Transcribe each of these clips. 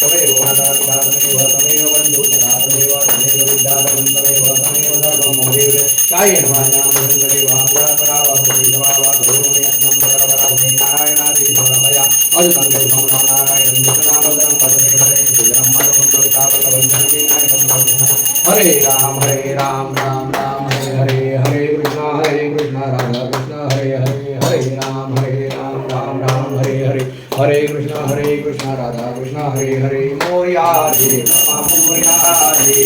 तमेव माता पिता तमेव तमेव बन्धु सखा तमेव तमेव विद्या तमेव तमेव सर्वं मम देव कायेन वाचा मनसेन्द्रियैर्वा परापरा वा प्रतीतवा वा करोमि यत्नं परपरा वै नारायणादि समर्पया अजुतं देवं नारायणं नित्यनामोदरं वदने वदने श्रीराम माधवं कवितापतवञ्जनकेनायकं हरे राम राम राम हरे हरे हरे कृष्ण राधा कृष्ण हरे हरे हरे राम राम राम हरे हरे हरे कृष्ण राधा कृष्ण हरे हरे मोरया रे बापा मोरया रे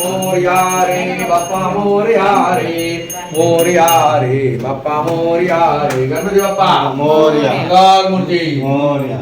मोरया रे बापा मोरया रे मोरया रे बापा मोरया रे गणपति बाप्पा मोरया मंगल मूर्ति मोरया।